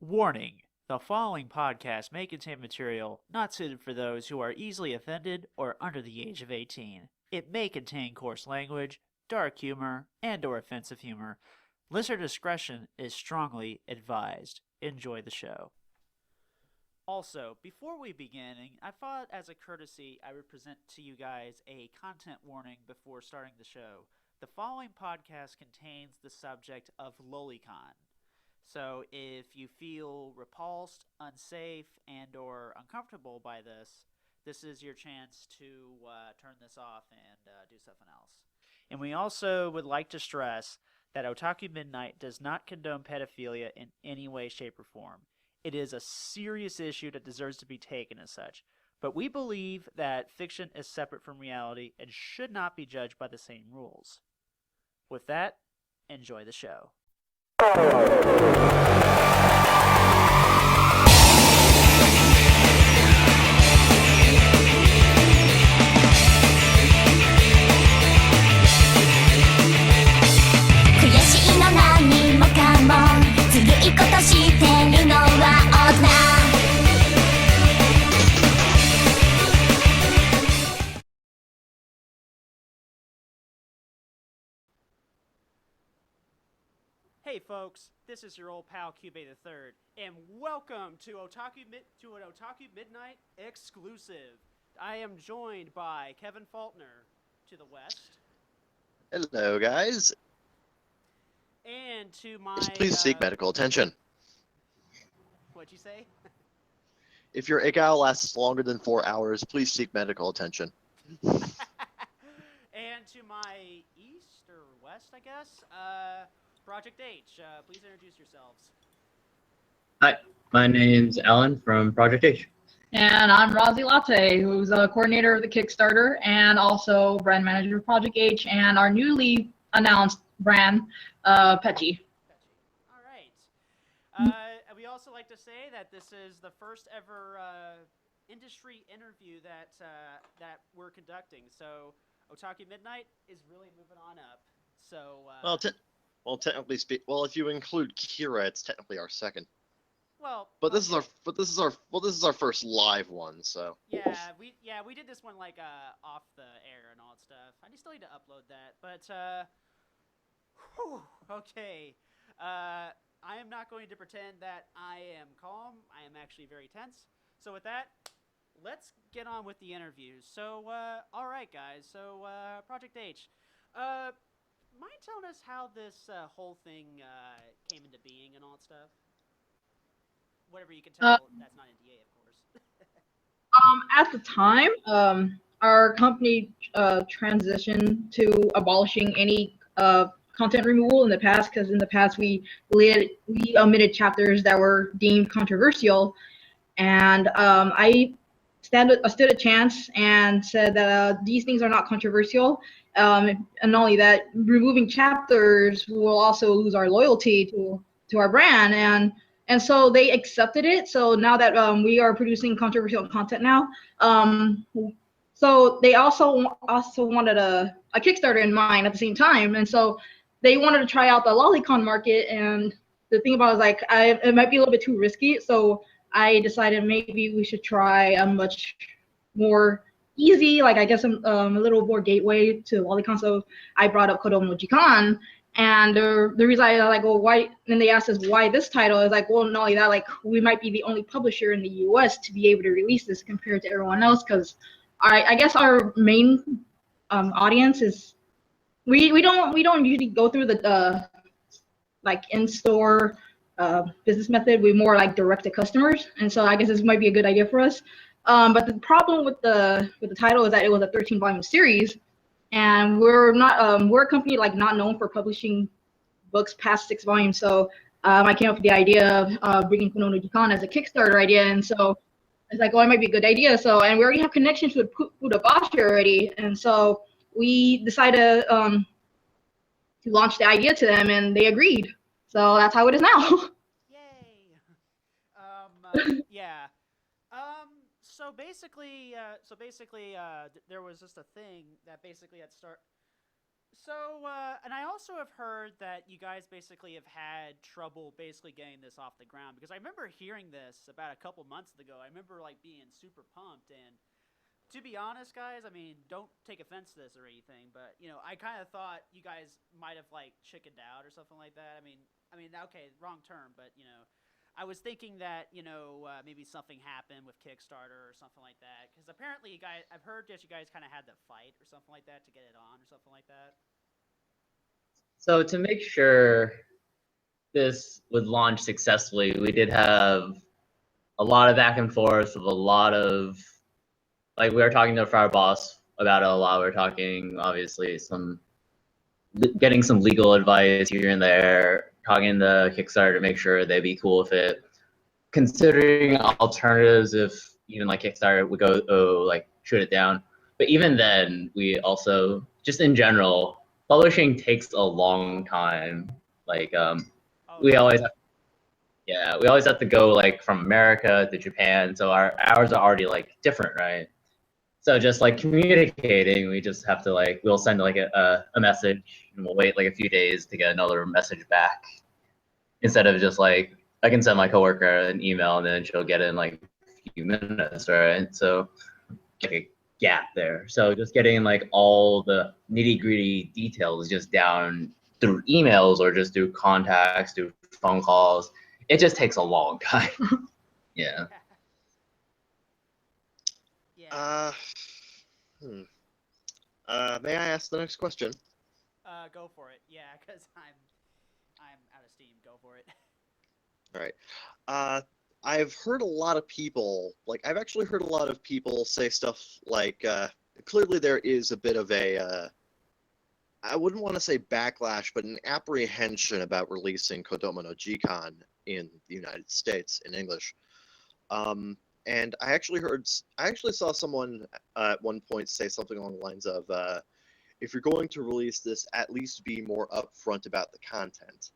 Warning: the following podcast may contain material not suited for those who are easily offended or under the age of 18. It may contain coarse language, dark humor, and/or offensive humor. Listener discretion is strongly advised. Enjoy the show. Also, before we begin, I thought as a courtesy I would present to you guys a content warning before starting the show. The following podcast contains the subject of lolicon. So if you feel repulsed, unsafe, and or uncomfortable by this is your chance to turn this off and do something else. And we also would like to stress that Otaku Midnight does not condone pedophilia in any way, shape, or form. It is a serious issue that deserves to be taken as such. But we believe that fiction is separate from reality and should not be judged by the same rules. With that, enjoy the show. Hey folks, this is your old pal Cube the Third, and welcome to an Otaku Midnight exclusive. I am joined by Kevin Faulkner to the west. Hello, guys. And to my Please seek medical attention. What'd you say? If your ick lasts longer than 4 hours, please seek medical attention. And to my east or west, I guess, Project H. Please introduce yourselves. Hi, my name's Alan from Project H. And I'm Rozzy Latte, who's a coordinator of the Kickstarter and also brand manager of Project H and our newly announced brand, Petchy. All right. We also like to say that this is the first ever industry interview that we're conducting. So Otaku Midnight is really moving on up. So technically if you include Kira, it's technically our second. But this is our first live one, so. we did this one like off the air and all that stuff. I still need to upload that, but okay. I am not going to pretend that I am calm. I am actually very tense. So with that, let's get on with the interview. So all right, guys. So Project H, mind telling us how this whole thing came into being and all that stuff? Whatever you can tell, that's not NDA, of course. At the time, our company transitioned to abolishing any content removal in the past, because in the past we omitted chapters that were deemed controversial, and I stood a chance and said that these things are not controversial, and not only that, removing chapters will also lose our loyalty to our brand, and so they accepted it. So now that we are producing controversial content now, so they also wanted a Kickstarter in mind at the same time, and so they wanted to try out the lolicon market. And the thing about it is, like, it might be a little bit too risky, so I decided maybe we should try a much more easy, like, I guess a little more gateway to lolicon. So I brought up Kodomo Jikan. And the reason I like, well, why? And they asked us why this title. Is like, well, not only that, like, we might be the only publisher in the U.S. to be able to release this compared to everyone else, because I guess our main audience is we don't usually go through the like in-store business method. We more like direct to customers, and so I guess this might be a good idea for us. But the problem with the title is that it was a 13-volume series, and we're a company like not known for publishing books past 6 volumes. So I came up with the idea of bringing Konono Jikan as a Kickstarter idea, and so it's like, well, it might be a good idea. So, and we already have connections with Fudabashi already, and so we decided to launch the idea to them, and they agreed. So that's how it is now. Yay! Yeah. So basically, there was just a thing that basically So, and I also have heard that you guys basically have had trouble basically getting this off the ground because I remember hearing this about a couple months ago. I remember like being super pumped and to be honest, guys, I mean, don't take offense to this or anything, but I kind of thought you guys might have like chickened out or something like that. I mean, okay, wrong term, but I was thinking that maybe something happened with Kickstarter or something like that because apparently you guys, I've heard that you guys kind of had to fight or something like that to get it on or something like that. So to make sure this would launch successfully, we did have a lot of back and forth with a lot of like we were talking to our boss about it a lot. We were talking obviously getting some legal advice here and there, talking to Kickstarter to make sure they'd be cool with it, considering alternatives if even like Kickstarter would go like shoot it down. But even then, we also just in general, publishing takes a long time. Like Oh we yeah. always we always have to go like from America to Japan, so our hours are already like different, right? So just like communicating, we just have to like we'll send like a message and we'll wait like a few days to get another message back instead of just like I can send my coworker an email and then she'll get it in like a few minutes, right? So like a gap there. So just getting like all the nitty gritty details just down through emails or just through contacts, through phone calls, it just takes a long time. Yeah. Yeah. Hmm. May I ask the next question? Go for it. Yeah, because I'm out of steam. Go for it. All right. Uh, I've heard a lot of people, like, I've actually heard a lot of people say stuff like, clearly there is a bit of a, I wouldn't want to say backlash, but an apprehension about releasing Kodomo no Jikan in the United States in English. And I actually saw someone at one point say something along the lines of, if you're going to release this, at least be more upfront about the content.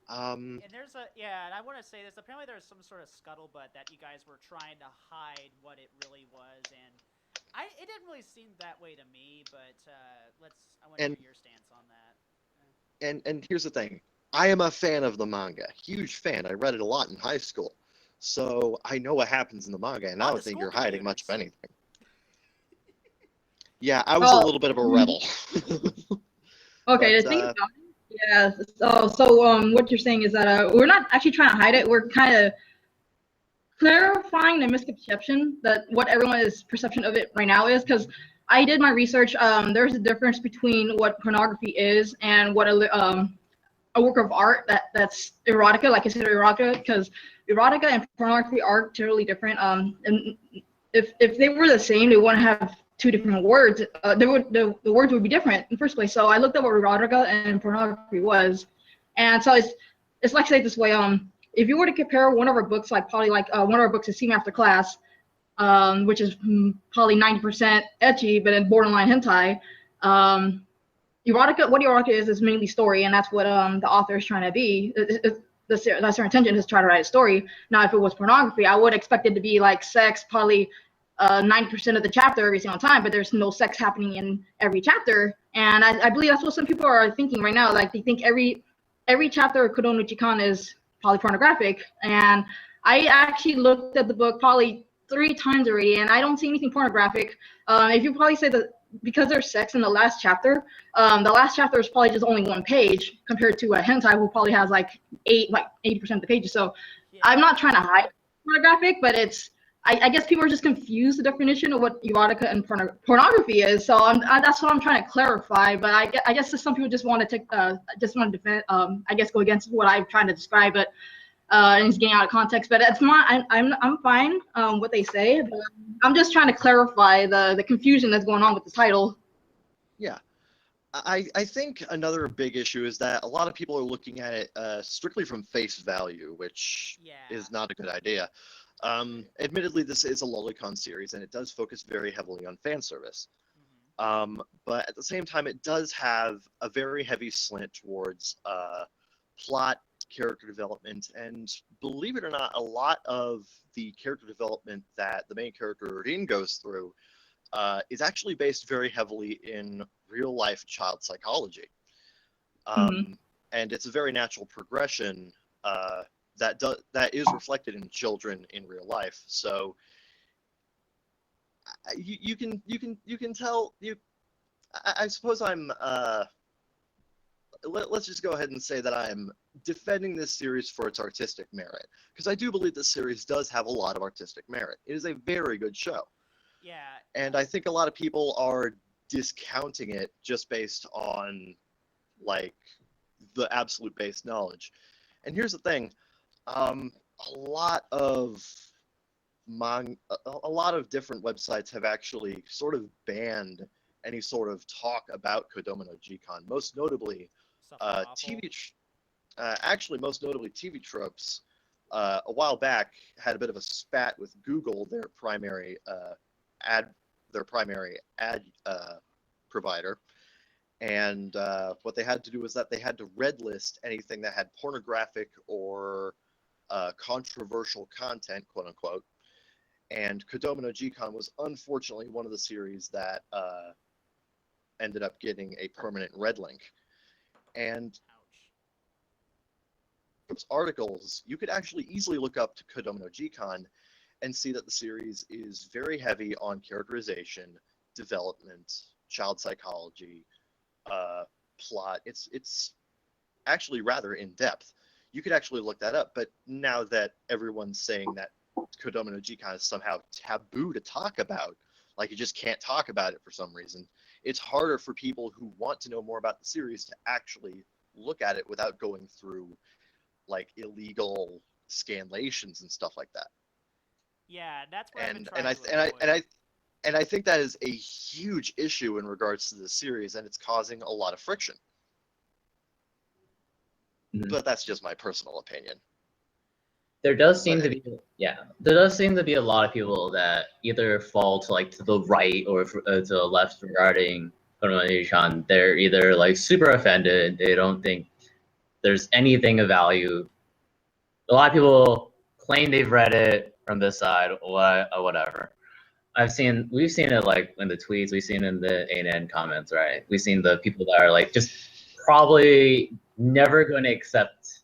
And there's a yeah, and I want to say this. Apparently, there's some sort of scuttlebutt that you guys were trying to hide what it really was, and it didn't really seem that way to me. But I want to and hear your stance on that. and here's the thing. I am a fan of the manga. Huge fan. I read it a lot in high school. So I know what happens in the manga, and I On don't the think school you're hiding much of computers. anything. Yeah, I was a Oh, little bit of a rebel. okay. But The thing about it, yeah. So what you're saying is that we're not actually trying to hide it. We're kind of clarifying the misconception that what everyone's perception of it right now is, because I did my research. There's a difference between what pornography is and what a work of art that's erotica, like considered erotica, because erotica and pornography are totally different. And if they were the same, they wouldn't have two different words. The words would be different in the first place. So I looked up what erotica and pornography was, and so it's like say it this way. If you were to compare one of our books, like probably like one of our books is See Me After Class, which is probably 90% ecchi, but then borderline hentai. What erotica is mainly story, and that's what the author is trying to be. That's their intention, is to try to write a story. Now, if it was pornography, I would expect it to be like sex, probably 90% of the chapter every single time, but there's no sex happening in every chapter. And I believe that's what some people are thinking right now. Like they think every chapter of Kodomo Jikan is probably pornographic. And I actually looked at the book probably 3 times already, and I don't see anything pornographic. If you probably say that because there's sex in the last chapter is probably just only 1 page compared to a hentai who probably has like 80% of the pages. So I'm Yeah. not trying to hide pornographic, but I guess people are just confused the definition of what erotica and pornography is. So that's what I'm trying to clarify. But I guess some people just want to just want to defend, I guess go against what I'm trying to describe, but and it's getting out of context. But it's my I'm fine what they say. But I'm just trying to clarify the confusion that's going on with the title. yeah, I think another big issue is that a lot of people are looking at it strictly from face value, which Yeah. is not a good idea. Admittedly, this is a lolicon series, and it does focus very heavily on fan service. Hmm. But at the same time, it does have a very heavy slant towards plot, character development, and believe it or not, a lot of the character development that the main character Rin goes through is actually based very heavily in real-life child psychology. And it's a very natural progression that is reflected in children in real life. So you can tell you. I suppose I'm. Let's just go ahead and say that I'm defending this series for its artistic merit, because I do believe this series does have a lot of artistic merit. It is a very good show. Yeah. And I think a lot of people are discounting it just based on like the absolute base knowledge. And here's the thing, a lot of a lot of different websites have actually sort of banned any sort of talk about Kodomo no Jikan. Most notably, actually most notably TV Tropes. A while back had a bit of a spat with Google, their primary ad provider. And what they had to do was that they had to red list anything that had pornographic or controversial content, quote unquote. And Kodomo no Jikan was unfortunately one of the series that ended up getting a permanent red link. And those articles, you could actually easily look up to Kodomo no Jikan and see that the series is very heavy on characterization, development, child psychology, plot. It's actually rather in depth. You could actually look that up, but now that everyone's saying that Kodomo no Jikan is somehow taboo to talk about, like you just can't talk about it for some reason, it's harder for people who want to know more about the series to actually look at it without going through like illegal scanlations and stuff like that. Yeah, that's what I've been And trying and to I avoid. and I think that is a huge issue in regards to the series, and it's causing a lot of friction. But that's just my personal opinion. There does seem to be, there does seem to be a lot of people that either fall to like to the right or to the left regarding Kodomo. They're either like super offended, they don't think there's anything of value. A lot of people claim they've read it from this side, or whatever. We've seen it like in the tweets, we've seen it in the ANN comments, right? We've seen the people that are like just probably never going to accept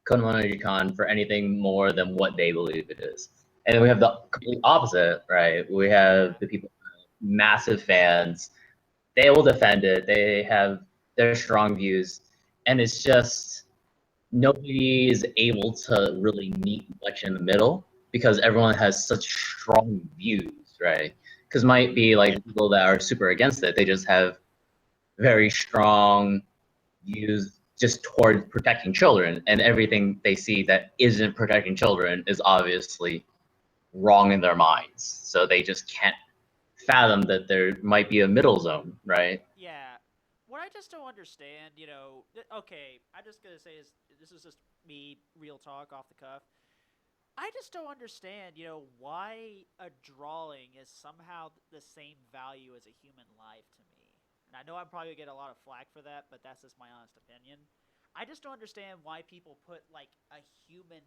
Kodomo for anything more than what they believe it is. And then we have the complete opposite, right? We have the people, massive fans. They will defend it. They have their strong views, and it's just nobody is able to really meet much in the middle because everyone has such strong views, right? Because might be like people that are super against it. They just have very strong views just toward protecting children, and everything they see that isn't protecting children is obviously wrong in their minds. So they just can't fathom that there might be a middle zone, right? Yeah. What I just don't understand, okay, I'm just going to say this is just me, real talk, off the cuff. I just don't understand, why a drawing is somehow the same value as a human life to me. And I know I'm probably going to get a lot of flack for that, but that's just my honest opinion. I just don't understand why people put, like, a human,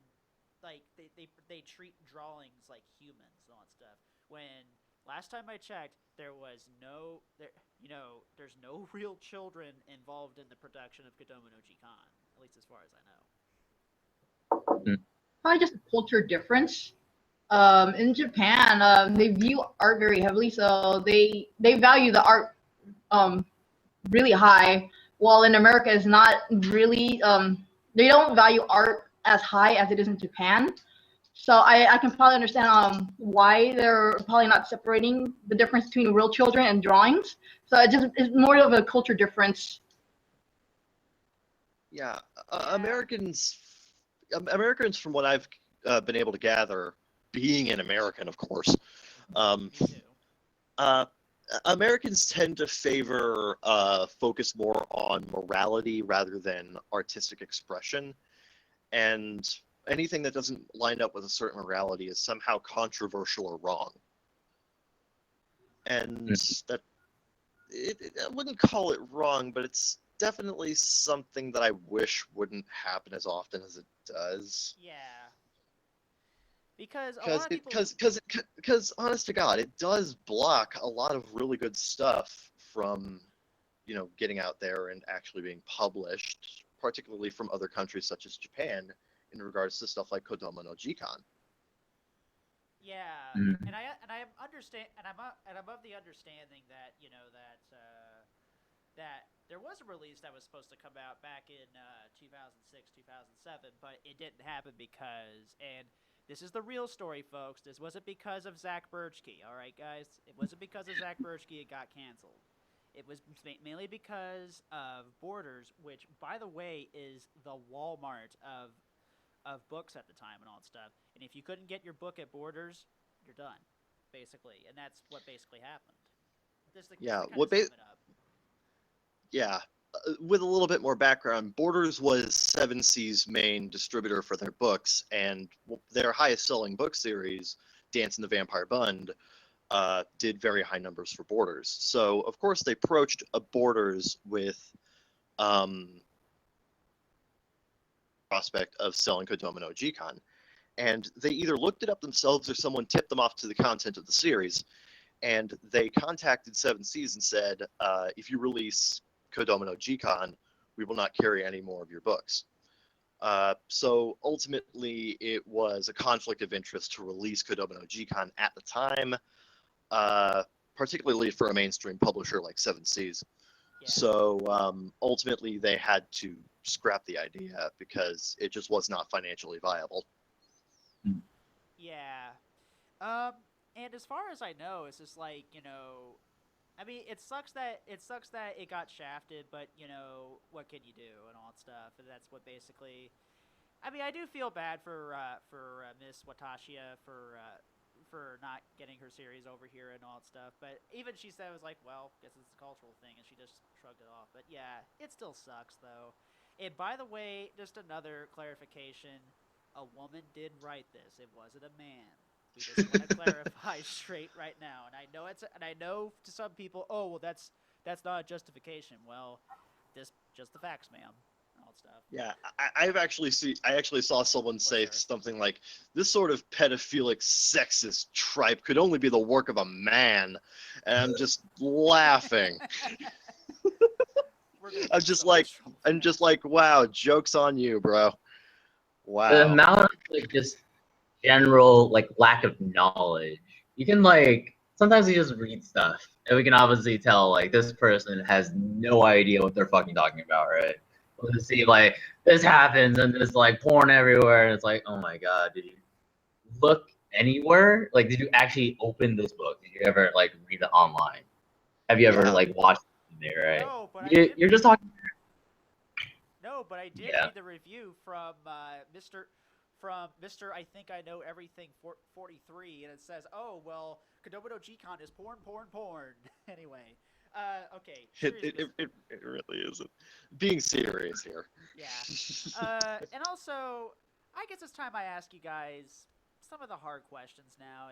like, they treat drawings like humans and all that stuff. When last time I checked, there's no real children involved in the production of Kodomo no Jikan, at least as far as I know. Probably just a culture difference. In Japan, they view art very heavily, so they value the art really high. While in America, it's not really. They don't value art as high as it is in Japan. So I can probably understand why they're probably not separating the difference between real children and drawings. So it's more of a culture difference. Yeah, Americans, from what I've been able to gather, being an American, of course, Me too. Americans tend to favor focus more on morality rather than artistic expression, and anything that doesn't line up with a certain morality is somehow controversial or wrong. And that I wouldn't call it wrong, but it's definitely something that I wish wouldn't happen as often as it does. Yeah. Because a lot of people. Because honest to God, it does block a lot of really good stuff from, getting out there and actually being published, particularly from other countries such as Japan, in regards to stuff like Kodomo no Jikan. Yeah, Mhm. and I understand, and I'm of the understanding that that there was a release that was supposed to come out back in 2006, 2007, but it didn't happen because, and this is the real story, folks. This wasn't because of Zach Birchke, all right, guys? It wasn't because of Zach Birchke it got canceled. It was mainly because of Borders, which, by the way, is the Walmart of books at the time and all that stuff. And if you couldn't get your book at Borders, you're done, basically. And that's what basically happened. Just to Yeah, kind of sum it up. Yeah, with a little bit more background, Borders was Seven Seas' main distributor for their books, and their highest-selling book series, Dance in the Vampire Bund, did very high numbers for Borders. So, of course, they approached Borders with prospect of selling Kodomo no Jikan, and they either looked it up themselves or someone tipped them off to the content of the series, and they contacted Seven Seas and said, if you release Kodomo no Jikan, we will not carry any more of your books. So ultimately, it was a conflict of interest to release Kodomo no Jikan at the time, particularly for a mainstream publisher like Seven Seas. Yeah. So ultimately, they had to scrap the idea because it just was not financially viable. Yeah. And as far as I know, it's just like, I mean, it sucks that it got shafted, but what can you do and all that stuff. And that's what basically. I mean, I do feel bad for Miss Watashia for not getting her series over here and all that stuff. But even she said it was like, well, guess it's a cultural thing, and she just shrugged it off. But yeah, it still sucks though. And by the way, just another clarification: a woman did write this. It wasn't a man. We just want to clarify straight right now. And I know to some people, oh well, that's not a justification. Well, this just the facts, ma'am. All that stuff. Yeah, I actually saw someone say sir. something like, "This sort of pedophilic, sexist tripe could only be the work of a man," and I'm just laughing. I'm just like, wow, joke's on you, bro. Wow. The amount of just general lack of knowledge. You can sometimes you just read stuff, and we can obviously tell this person has no idea what they're fucking talking about, right? We'll just see this happens and there's porn everywhere, and it's like, oh my god, did you look anywhere? Did you actually open this book? Did you ever read it online? Have you ever watched it there, right? No, but you're just talking. No, but I did read the review from Mr. I think I know everything 43, and it says, "Oh well, Kodomo no Jikan is porn." Anyway, okay. It really isn't. Being serious here. Yeah. And also, I guess it's time I ask you guys some of the hard questions now.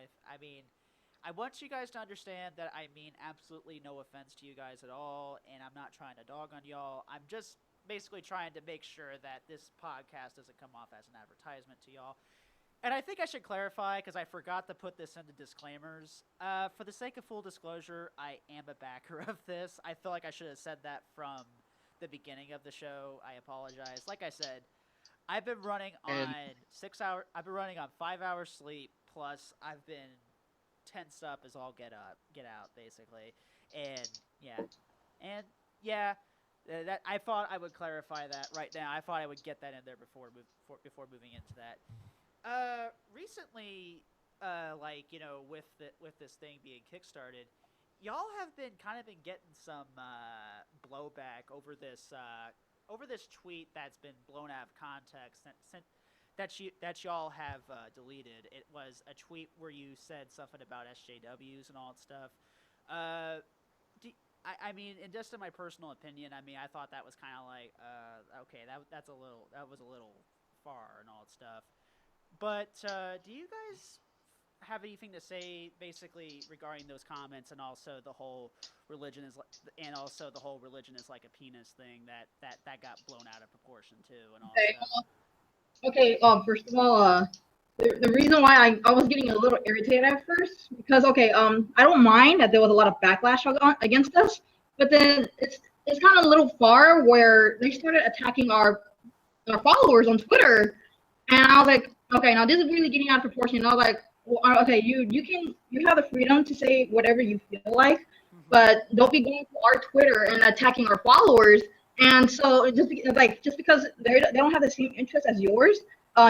I want you guys to understand that I mean absolutely no offense to you guys at all, and I'm not trying to dog on y'all. I'm just basically trying to make sure that this podcast doesn't come off as an advertisement to y'all. And I think I should clarify, because I forgot to put this into disclaimers. For the sake of full disclosure, I am a backer of this. I feel like I should have said that from the beginning of the show. I apologize. Like I said, I've been running on 6 hours. I've been running on 5 hours sleep. Plus, I've been tensed up as all get out, basically. And yeah, that I thought I would clarify that right now. I thought I would get that in there before moving into that. Recently, with this thing being kickstarted, y'all have been getting some blowback over this tweet that's been blown out of context that y'all have deleted. It was a tweet where you said something about SJWs and all that stuff. I mean, and just in my personal opinion, I mean, I thought that was kind of like, okay, that was a little far and all that stuff. But do you guys have anything to say, basically, regarding those comments, and also the whole religion is like a penis thing that got blown out of proportion too, and all that stuff? Okay. First of all, the reason why I was getting a little irritated at first because I don't mind that there was a lot of backlash against us, but then it's kind of a little far where they started attacking our followers on Twitter, and I was like, okay, now this is really getting out of proportion. And I was like, well, okay, you have the freedom to say whatever you feel like, but don't be going to our Twitter and attacking our followers. And so just because they don't have the same interest as yours,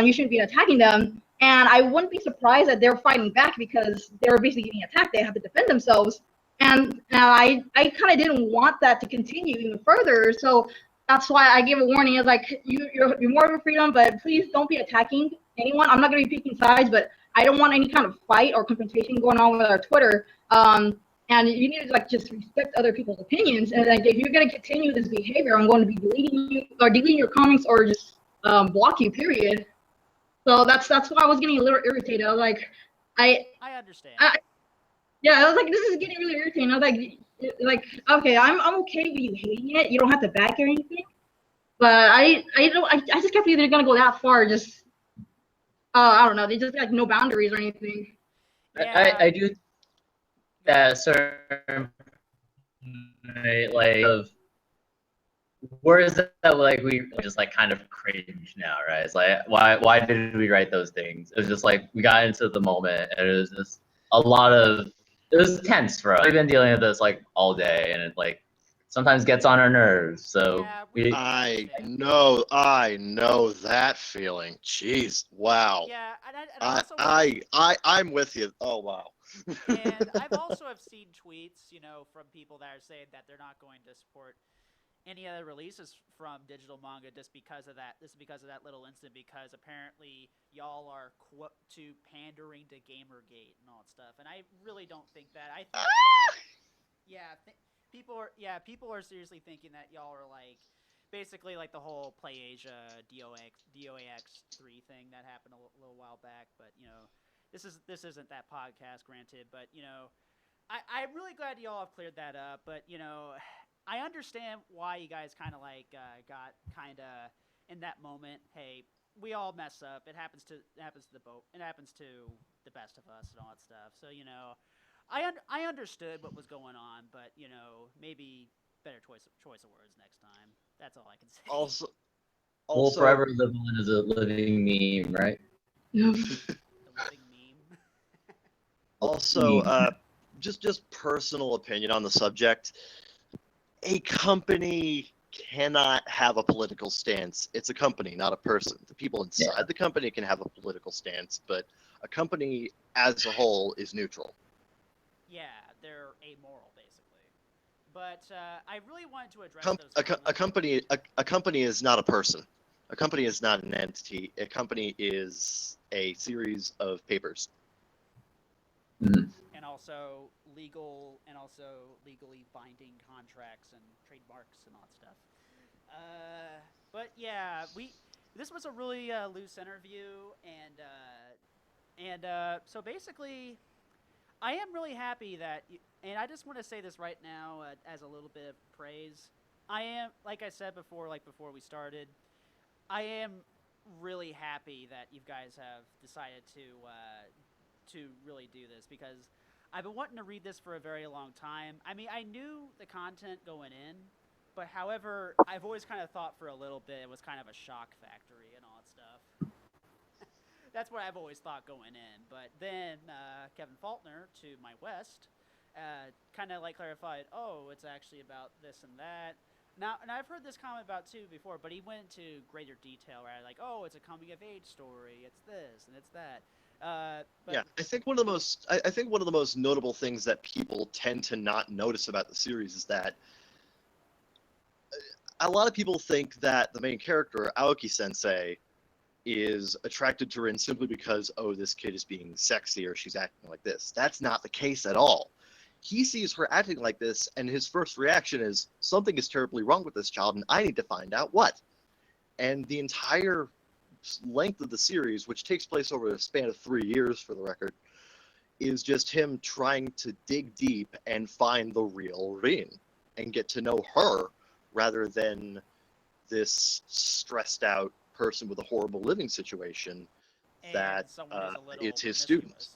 you shouldn't be attacking them. And I wouldn't be surprised that they're fighting back because they were basically getting attacked. They have to defend themselves. And I kind of didn't want that to continue even further. So that's why I gave a warning. It's like you're more of a freedom, but please don't be attacking anyone. I'm not going to be picking sides, but I don't want any kind of fight or confrontation going on with our Twitter. And you need to like just respect other people's opinions. And like if you're going to continue this behavior, I'm going to be deleting you or deleting your comments or just block you. Period. So that's why I was getting a little irritated. I was like, I understand. Yeah, I was like, this is getting really irritating. I was like, okay, I'm okay with you hating it. You don't have to back or anything. But I just kept either gonna go that far, or just I don't know. They just like no boundaries or anything. Yeah. I do that certain like of words that like we just like kind of cringe now, right? It's like why did we write those things? It was just like we got into the moment and it was just a lot of it was tense for us. We've been dealing with this like all day and it like sometimes gets on our nerves. So Yeah, I know that feeling. Jeez, wow. Yeah, and I also I'm with you. Oh wow. and I've also have seen tweets, from people that are saying that they're not going to support any other releases from digital manga just because of that. This is because of that little incident. Because apparently y'all are to pandering to GamerGate and all that stuff, and I really don't think that. I think, people are seriously thinking that y'all are like, basically like the whole PlayAsia DOAX 3 thing that happened a little while back. But this isn't that podcast, granted. But I'm really glad y'all have cleared that up. But I understand why you guys kind of like got kind of in that moment. Hey, we all mess up. It happens to the boat. It happens to the best of us and all that stuff. So I understood what was going on, but maybe better choice of words next time. That's all I can say. Also, we'll forever live on as a living meme, right? The living meme. also, just personal opinion on the subject. A company cannot have a political stance. It's a company, not a person. The people inside the company can have a political stance, but a company as a whole is neutral. Yeah, they're amoral, basically. But I really wanted to address those. A company is not a person. A company is not an entity. A company is a series of papers. Mm-hmm. And also legally binding contracts and trademarks and all that stuff. But yeah, this was a really loose interview, and so basically, I am really happy that, and I just want to say this right now as a little bit of praise. I am, like I said before, before we started, I am really happy that you guys have decided to really do this, because I've been wanting to read this for a very long time. I mean, I knew the content going in, but however, I've always kind of thought for a little bit it was kind of a shock factory and all that stuff. That's what I've always thought going in. But then Kevin Faulkner, to my west, kind of like clarified, oh, it's actually about this and that. Now, and I've heard this comment about too before, but he went into greater detail, right? Like, oh, it's a coming of age story. It's this and it's that. Yeah, I think one of the most notable things that people tend to not notice about the series is that a lot of people think that the main character, Aoki Sensei, is attracted to Rin simply because, oh, this kid is being sexy or she's acting like this. That's not the case at all. He sees her acting like this, and his first reaction is, something is terribly wrong with this child, and I need to find out what. And the entire length of the series, which takes place over a span of 3 years for the record, is just him trying to dig deep and find the real Rin and get to know her rather than this stressed out person with a horrible living situation And that someone is a little it's his promiscuous. student.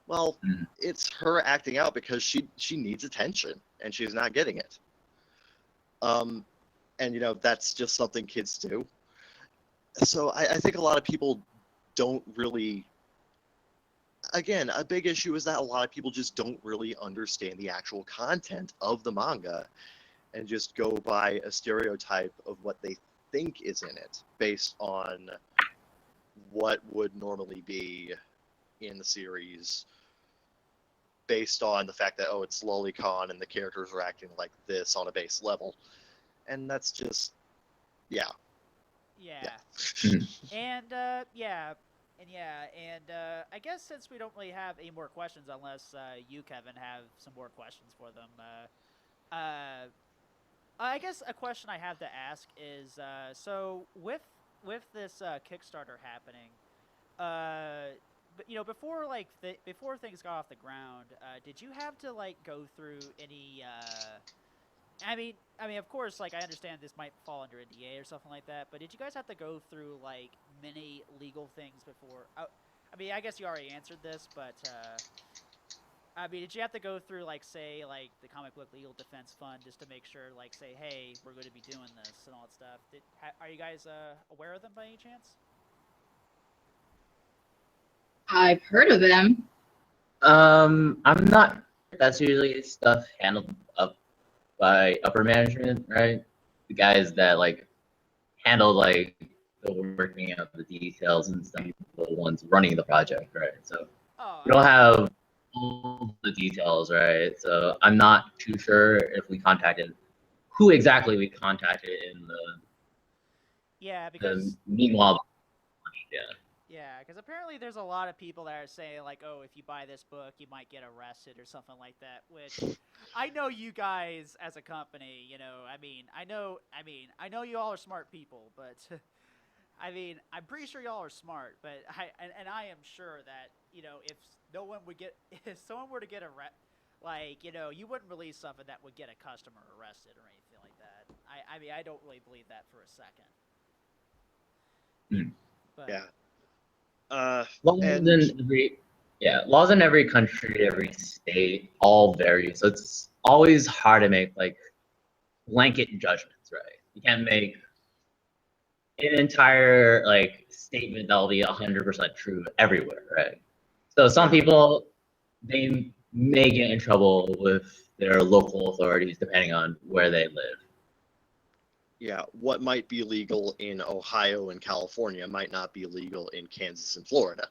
Well, Mhm. it's her acting out because she needs attention and she's not getting it. And that's just something kids do. So I think a lot of people don't really. Again, a big issue is that a lot of people just don't really understand the actual content of the manga and just go by a stereotype of what they think is in it based on what would normally be in the series, based on the fact that, oh, it's lolicon and the characters are acting like this on a base level. And that's just, yeah. Yeah. Mhm. And I guess since we don't really have any more questions, unless you, Kevin, have some more questions for them, I guess a question I have to ask is, so with this Kickstarter happening, but before before things got off the ground, did you have to like go through any? Of course, like I understand this might fall under NDA or something like that, but did you guys have to go through like many legal things before? I guess you already answered this, but did you have to go through like say like the comic book legal defense fund just to make sure like say hey we're going to be doing this and all that stuff? Are you guys aware of them by any chance? I've heard of them. I'm not. That's usually stuff handled up by upper management, right? The guys that like handle like the working out the details and stuff, the ones running the project, right? So Oh, we don't have all the details, right? So I'm not too sure if we contacted who exactly we contacted in yeah, the because meanwhile. Yeah. yeah, because apparently there's a lot of people that are saying like, oh, if you buy this book, you might get arrested or something like that. Which I know you guys as a company, I know you all are smart people, but I'm pretty sure y'all are smart. But I am sure that if no one would get if someone were to get you wouldn't release something that would get a customer arrested or anything like that. I don't really believe that for a second. Mm. But Yeah. Laws And in every laws in every country, every state, all vary. So it's always hard to make like blanket judgments, right? You can't make an entire like statement that'll be 100% true everywhere, right? So some people they may get in trouble with their local authorities depending on where they live. yeah, what might be legal in Ohio and California might not be legal in Kansas and Florida.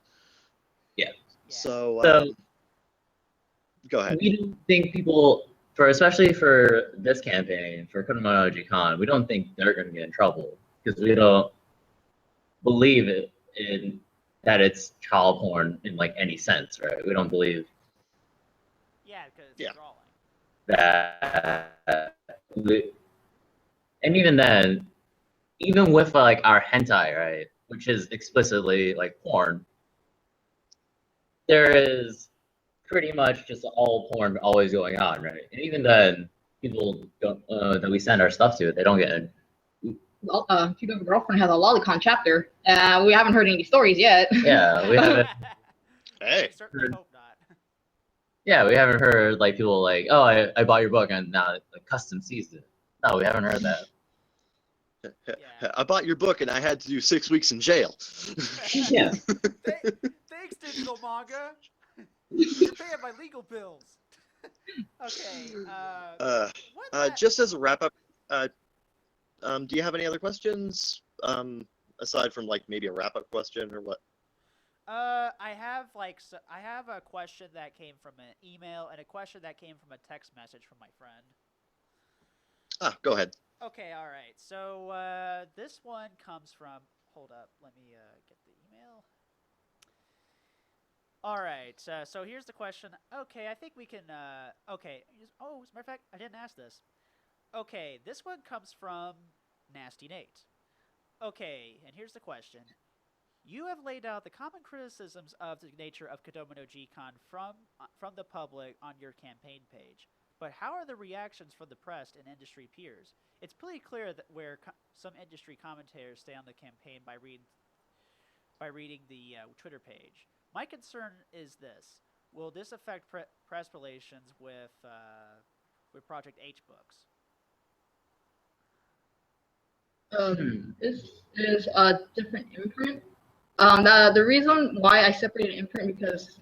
Yeah. So, So go ahead. we don't think people, for especially for this campaign for Kodomo Jikan, we don't think they're going to get in trouble because we don't believe it in that it's child porn in like any sense, right? We don't believe yeah, because it's Yeah. a drawing. that. And even then, even with like our hentai, right, which is explicitly like porn, there is pretty much just all porn always going on, right? And even then, people don't that we send our stuff to, they don't get in. Well, if you have a girlfriend has a lolicon chapter. We haven't heard any stories yet. Yeah, we haven't. Hey. We certainly hope not. Yeah, we haven't heard like people like, oh, I bought your book and now like custom seized it. No, we haven't heard that. Yeah. I bought your book and I had to do 6 weeks in jail. Yeah. Thanks, digital manga. You're paying my legal bills. Okay. Just as a wrap up, do you have any other questions? Aside from like maybe a wrap up question or what? I have a question that came from an email and a question that came from a text message from my friend. Go ahead. Okay, all right. So this one comes from. Hold up, let me get the email. All right. So here's the question. Okay, I think we can. Okay. Oh, as a matter of fact, I didn't ask this. Okay, this one comes from Nasty Nate. Okay, and here's the question. You have laid out the common criticisms of the nature of Kodomo no Jikan from the public on your campaign page. But how are the reactions from the press and industry peers? It's pretty clear that where some industry commentators stay on the campaign by reading by reading the Twitter page. My concern is this: will this affect press relations with Project H books? This is a different imprint. The reason why I separated imprint because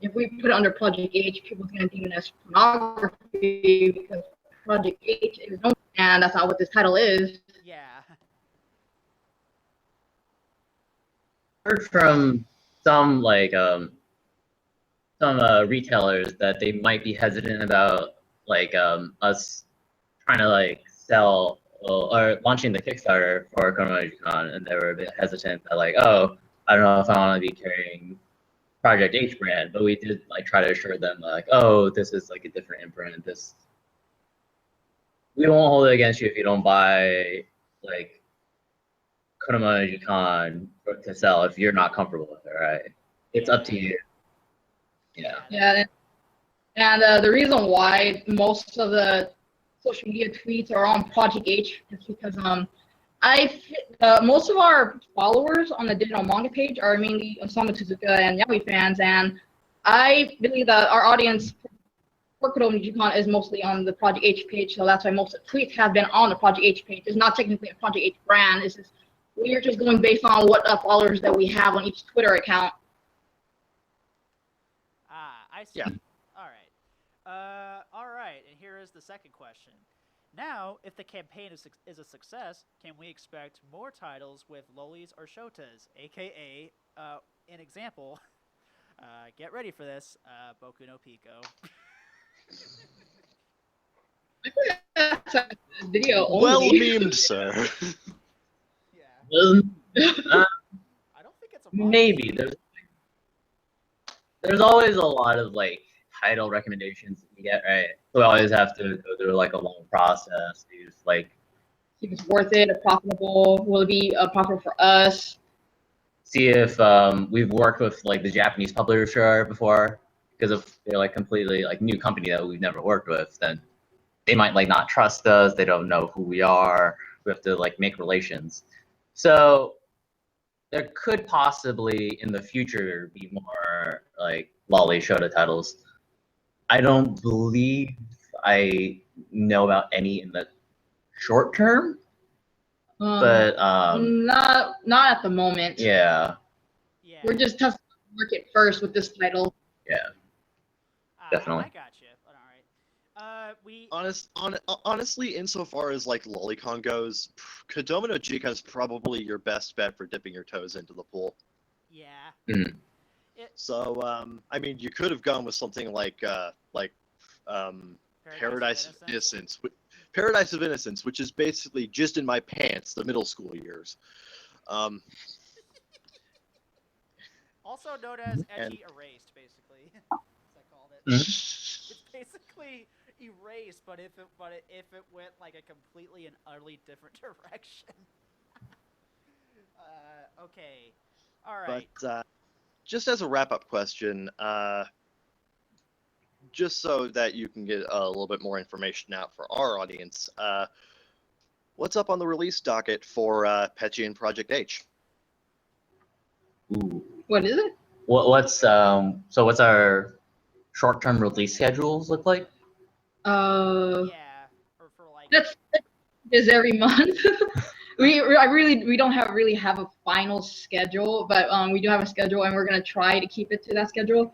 if we put it under Project H, people's gonna deem it as pornography because Project H is no, and that's not what this title is. Yeah. Heard from some retailers that they might be hesitant about us trying to sell or launching the Kickstarter for Kodomo Jikan, and they were a bit hesitant that oh, I don't know if I want to be carrying Project H brand, but we did try to assure them oh, this is a different imprint. This we won't hold it against you if you don't buy Kodomo Jikan to sell if you're not comfortable with it, right? It's up to you. Yeah. Yeah, and the reason why most of the social media tweets are on Project H is because most of our followers on the digital manga page are mainly Osamu Tezuka and Yaoi fans, and I believe that our audience for Kodomo Jikan is mostly on the Project H page, so that's why most of the tweets have been on the Project H page. It's not technically a Project H brand. It's just we're just going based on what followers that we have on each Twitter account. I see. Yeah. All right. All right. And here is the second question. Now, if the campaign is a success, can we expect more titles with lolis or shotas, aka, an example? Get ready for this. Boku no Pico. That's a video Well only. memed, sir. Yeah. I don't think it's a manga. Maybe there's always a lot of title recommendations that we get, right? So we always have to go through a long process. If it's worth it, or profitable, will it be profitable for us? See if we've worked with the Japanese publisher before, because if they're completely new company that we've never worked with, then they might not trust us. They don't know who we are. We have to make relations. So there could possibly in the future be more lolly shota titles. I don't believe I know about any in the short term, but not at the moment. yeah. Yeah. We're just testing the market first with this title. Yeah. Definitely. I got you. All right. Honestly, insofar as Lolicon goes, Kodomo no Jikan is probably your best bet for dipping your toes into the pool. Yeah. Mm. So, I mean, you could have gone with something like Paradise of Innocence. Paradise of Innocence, which is basically just in my pants, the middle school years. Also known as Ecchi Erased, basically. As I called it. Mm-hmm. It's basically erased, but if it went a completely and utterly different direction. Okay. All right. But just as a wrap-up question, just so that you can get a little bit more information out for our audience, what's up on the release docket for Petchy and Project H? Ooh. What is it? What's our short-term release schedules look like? Yeah. Or for That's is every month. we don't really have a final schedule, but we do have a schedule, and we're gonna try to keep it to that schedule.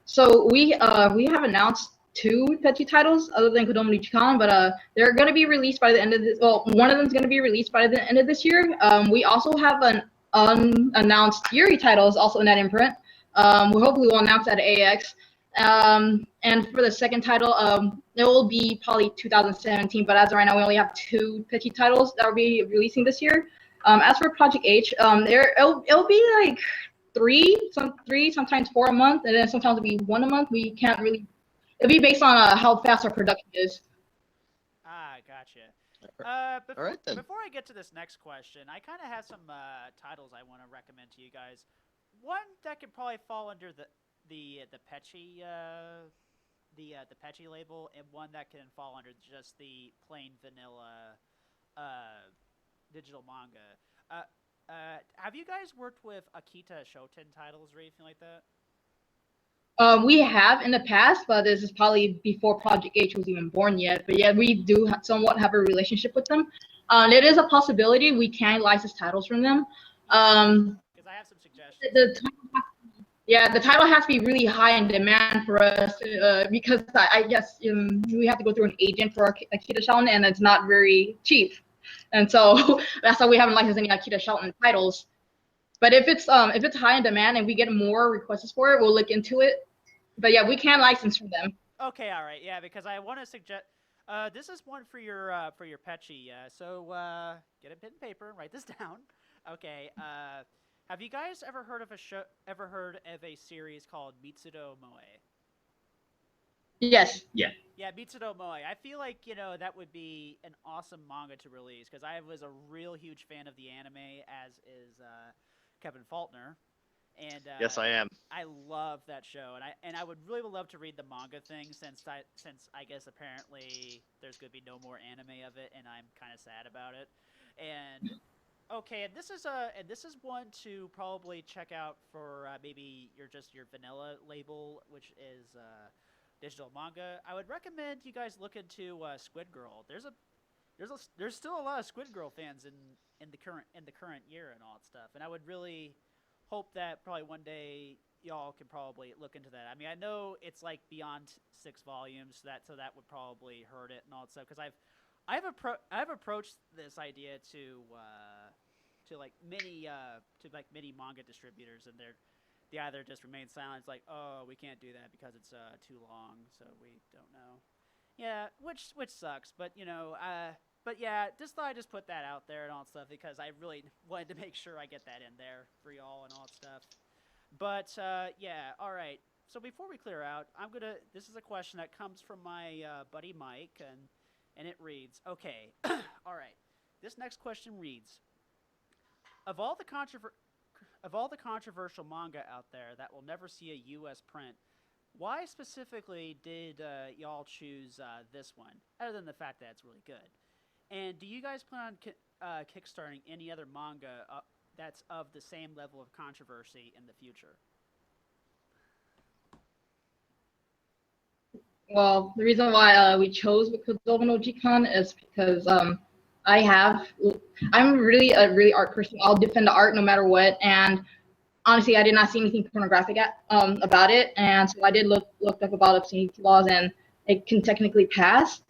So we have announced 2 Petchy titles other than Kodomo Jikan, but they're gonna be released by the end of this. Well, one of them is gonna be released by the end of this year. We also have an unannounced Yuri titles also in that imprint. We hopefully will announce that at AX. And for the second title, it will be probably 2017. But as of right now, we only have 2 Petchy titles that will be releasing this year. As for Project H, it'll be 3, sometimes 4 a month, and then sometimes it'll be 1 a month. We can't really. It'll be based on how fast our production is. Gotcha. All right, then. Before I get to this next question, I kind of have some titles I want to recommend to you guys. One that could probably fall under the Petchy the Petchy label, and one that can fall under just the plain vanilla digital manga. have you guys worked with Akita Shoten titles or anything like that? We have in the past, but this is probably before Project H was even born yet. But yeah, we do somewhat have a relationship with them. It is a possibility we can license titles from them. Because I have some suggestions. Yeah, the title has to be really high in demand for us because I guess we have to go through an agent for Akita Shelton, and it's not very cheap. And so that's why we haven't licensed any Akita Shelton titles. But if it's high in demand and we get more requests for it, we'll look into it. But yeah, we can license from them. Okay, all right, yeah, because I want to suggest. This is one for your Pechi. So get a pen and paper, write this down. Okay. Have you guys ever heard of a series called Mitsudo Moe? Yes. Yeah. Yeah, Mitsudo Moe. I feel like that would be an awesome manga to release because I was a real huge fan of the anime, as is Kevin Faulkner. And Yes, I am. I love that show, and I would really love to read the manga thing since I guess apparently there's going to be no more anime of it, and I'm kind of sad about it. And okay, and this is one to probably check out for maybe your vanilla label, which is digital manga. I would recommend you guys look into Squid Girl. There's still a lot of Squid Girl fans in the current year and all that stuff, and I would really hope that probably one day y'all can probably look into that. I mean, I know it's like beyond 6 volumes, so that would probably hurt it and all that stuff. Because I've approached this idea to many manga distributors, and they either just remain silent. It's like, oh, we can't do that because it's too long, so we don't know. Yeah, which sucks, but But yeah, I just put that out there and all that stuff because I really wanted to make sure I get that in there for y'all and all that stuff. But yeah, all right. So before we clear out, this is a question that comes from my buddy Mike, and it reads, okay, all right. This next question reads, of all the controversial manga out there that will never see a U.S. print, why specifically did y'all choose this one, other than the fact that it's really good? And do you guys plan on kickstarting any other manga that's of the same level of controversy in the future? Well, the reason why we chose Kodomo no Jikan is because I'm really a really art person. I'll defend the art no matter what. And honestly, I did not see anything pornographic about it. And so I did look up about obscenity laws, and it can technically pass.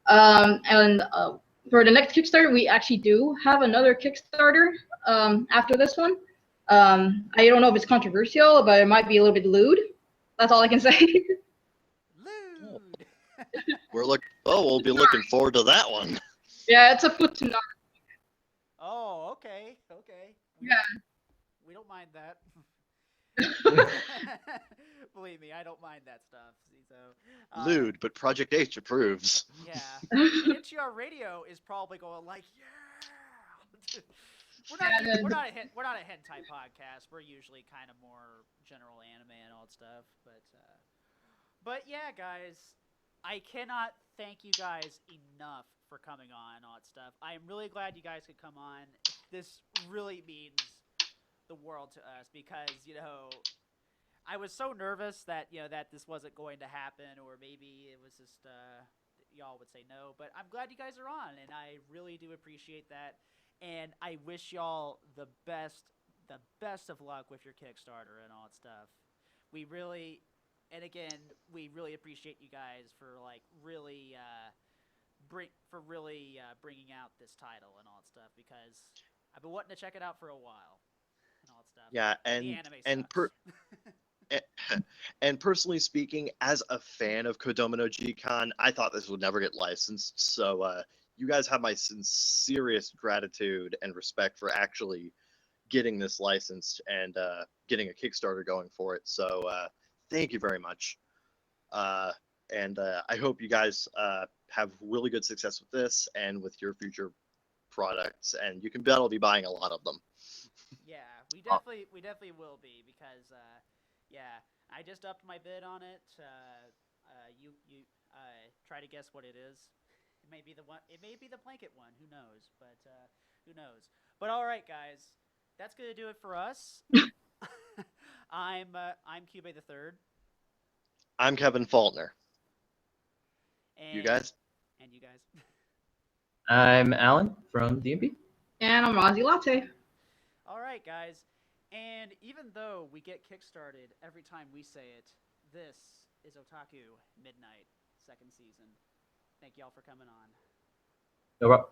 And for the next Kickstarter, we actually do have another Kickstarter after this one. I don't know if it's controversial, but it might be a little bit lewd. That's all I can say. Lewd! We'll be looking forward to that one. Yeah, it's a foot to knock. Oh, okay. We don't mind that. Believe me, I don't mind that stuff. So, Lewd, but Project H approves. Yeah. And NTR Radio is probably going like, yeah. We're not a hentai podcast. We're usually kind of more general anime and all that stuff. But yeah, guys, I cannot thank you guys enough for coming on and all that stuff. I am really glad you guys could come on. This really means the world to us because I was so nervous that that this wasn't going to happen, or maybe it was just y'all would say no. But I'm glad you guys are on, and I really do appreciate that. And I wish y'all the best of luck with your Kickstarter and all that stuff. We really appreciate you guys for really bringing out this title and all that stuff because I've been wanting to check it out for a while and all that stuff. Yeah, and personally speaking, as a fan of Kodomo no Jikan, I thought this would never get licensed. So you guys have my sincerest gratitude and respect for actually getting this licensed and getting a Kickstarter going for it. So thank you very much. And I hope you guys have really good success with this and with your future products, and you can bet I'll be buying a lot of them. Yeah, we definitely will be because yeah, I just upped my bid on it. You try to guess what it is. It may be the one. It may be the blanket one. Who knows? But who knows? But all right, guys. that's gonna do it for us. I'm Cube the Third. I'm Kevin Faulkner. And You guys? And you guys. I'm Alan from DMP. And I'm Rozzy Latte. All right, guys. And even though we get kickstarted every time we say it, this is Otaku Midnight, second season. Thank y'all for coming on. No problem.